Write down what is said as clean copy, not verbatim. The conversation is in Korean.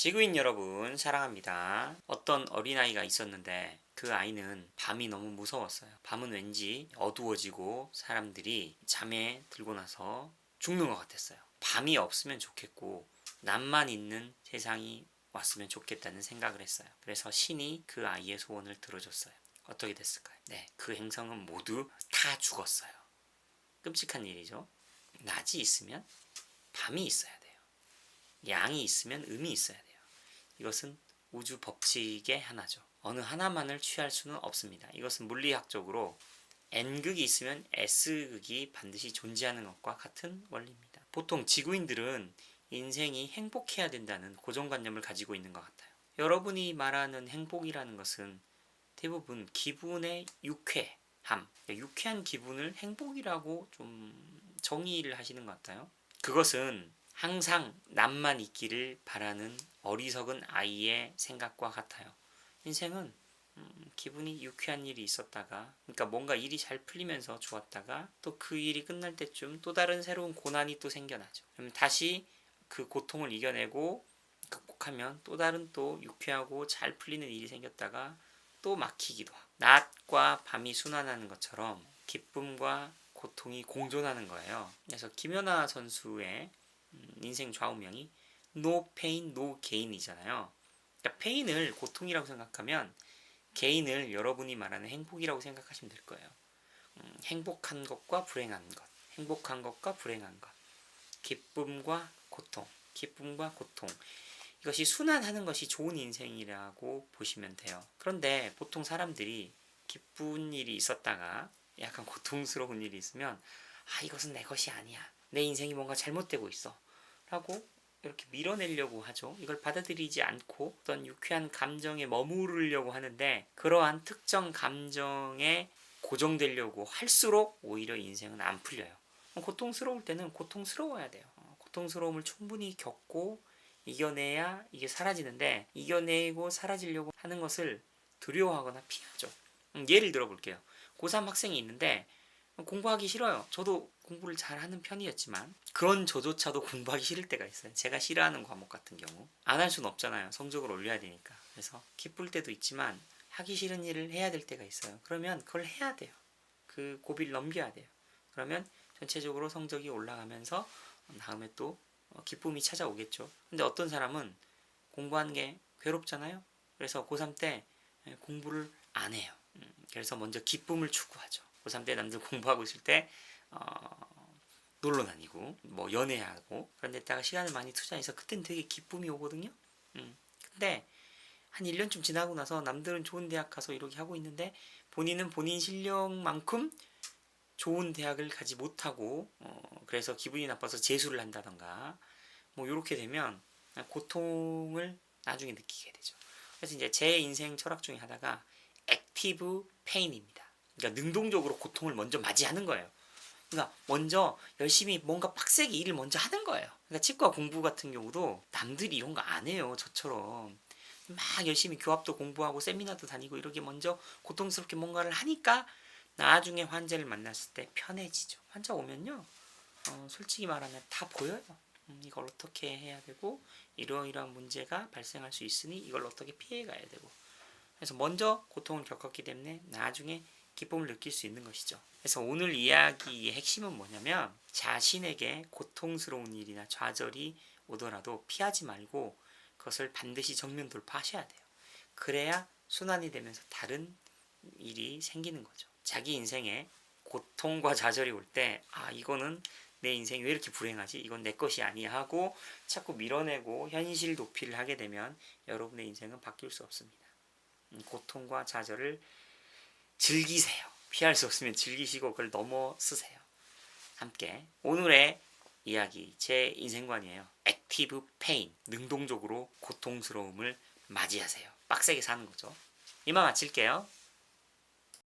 지구인 여러분 사랑합니다. 어떤 어린아이가 있었는데 그 아이는 밤이 너무 무서웠어요. 밤은 왠지 어두워지고 사람들이 잠에 들고 나서 죽는 것 같았어요. 밤이 없으면 좋겠고 낮만 있는 세상이 왔으면 좋겠다는 생각을 했어요. 그래서 신이 그 아이의 소원을 들어줬어요. 어떻게 됐을까요? 네, 그 행성은 모두 다 죽었어요. 끔찍한 일이죠. 낮이 있으면 밤이 있어야 돼요. 양이 있으면 음이 있어야 돼요. 이것은 우주 법칙의 하나죠. 어느 하나만을 취할 수는 없습니다. 이것은 물리학적으로 N극이 있으면 S극이 반드시 존재하는 것과 같은 원리입니다. 보통 지구인들은 인생이 행복해야 된다는 고정관념을 가지고 있는 것 같아요. 여러분이 말하는 행복이라는 것은 대부분 기분의 유쾌함, 유쾌한 기분을 행복이라고 좀 정의를 하시는 것 같아요. 그것은 항상 남만 있기를 바라는 어리석은 아이의 생각과 같아요. 인생은 기분이 유쾌한 일이 있었다가, 그러니까 뭔가 일이 잘 풀리면서 좋았다가 또 그 일이 끝날 때쯤 또 다른 새로운 고난이 또 생겨나죠. 그럼 다시 그 고통을 이겨내고 극복하면 또 다른 또 유쾌하고 잘 풀리는 일이 생겼다가 또 막히기도 하고, 낮과 밤이 순환하는 것처럼 기쁨과 고통이 공존하는 거예요. 그래서 김연아 선수의 인생 좌우명이 No pain, no gain이잖아요. 그러니까 pain을 고통이라고 생각하면 gain을 여러분이 말하는 행복이라고 생각하시면 될 거예요. 행복한 것과 불행한 것, 행복한 것과 불행한 것, 기쁨과 고통, 기쁨과 고통. 이것이 순환하는 것이 좋은 인생이라고 보시면 돼요. 그런데 보통 사람들이 기쁜 일이 있었다가 약간 고통스러운 일이 있으면 이것은 내 것이 아니야. 내 인생이 뭔가 잘못되고 있어. 라고 이렇게 밀어내려고 하죠. 이걸 받아들이지 않고 어떤 유쾌한 감정에 머무르려고 하는데 그러한 특정 감정에 고정되려고 할수록 오히려 인생은 안 풀려요. 고통스러울 때는 고통스러워야 돼요. 고통스러움을 충분히 겪고 이겨내야 이게 사라지는데 이겨내고 사라지려고 하는 것을 두려워하거나 피하죠. 예를 들어 볼게요. 고3 학생이 있는데 공부하기 싫어요. 저도 공부를 잘하는 편이었지만 그런 저조차도 공부하기 싫을 때가 있어요. 제가 싫어하는 과목 같은 경우 안 할 수는 없잖아요. 성적을 올려야 되니까. 그래서 기쁠 때도 있지만 하기 싫은 일을 해야 될 때가 있어요. 그러면 그걸 해야 돼요. 그 고비를 넘겨야 돼요. 그러면 전체적으로 성적이 올라가면서 다음에 또 기쁨이 찾아오겠죠. 근데 어떤 사람은 공부하는 게 괴롭잖아요. 그래서 고3 때 공부를 안 해요. 그래서 먼저 기쁨을 추구하죠. 고3 때 남들 공부하고 있을 때 놀러 다니고 뭐 연애하고 그런 데다가 시간을 많이 투자해서 그땐 되게 기쁨이 오거든요. 근데 한 1년쯤 지나고 나서 남들은 좋은 대학 가서 이렇게 하고 있는데 본인은 본인 실력만큼 좋은 대학을 가지 못하고 그래서 기분이 나빠서 재수를 한다던가 뭐 이렇게 되면 고통을 나중에 느끼게 되죠. 그래서 이제 제 인생 철학 중에 하나가 액티브 페인입니다. 그러니까 능동적으로 고통을 먼저 맞이하는 거예요. 그러니까 먼저 열심히 뭔가 빡세게 일을 먼저 하는 거예요. 그러니까 치과 공부 같은 경우도 남들이 이런 거 안 해요. 저처럼 막 열심히 교합도 공부하고 세미나도 다니고 이렇게 먼저 고통스럽게 뭔가를 하니까 나중에 환자를 만났을 때 편해지죠. 환자 오면요, 솔직히 말하면 다 보여요. 이걸 어떻게 해야 되고 이러이러한 문제가 발생할 수 있으니 이걸 어떻게 피해가야 되고. 그래서 먼저 고통을 겪었기 때문에 나중에 기쁨을 느낄 수 있는 것이죠. 그래서 오늘 이야기의 핵심은 뭐냐면 자신에게 고통스러운 일이나 좌절이 오더라도 피하지 말고 그것을 반드시 정면 돌파하셔야 돼요. 그래야 순환이 되면서 다른 일이 생기는 거죠. 자기 인생에 고통과 좌절이 올 때 이거는 내 인생이 왜 이렇게 불행하지? 이건 내 것이 아니야 하고 자꾸 밀어내고 현실 도피를 하게 되면 여러분의 인생은 바뀔 수 없습니다. 고통과 좌절을 즐기세요. 피할 수 없으면 즐기시고 그걸 넘어서세요. 함께 오늘의 이야기 제 인생관이에요. 액티브 페인, 능동적으로 고통스러움을 맞이하세요. 빡세게 사는 거죠. 이만 마칠게요.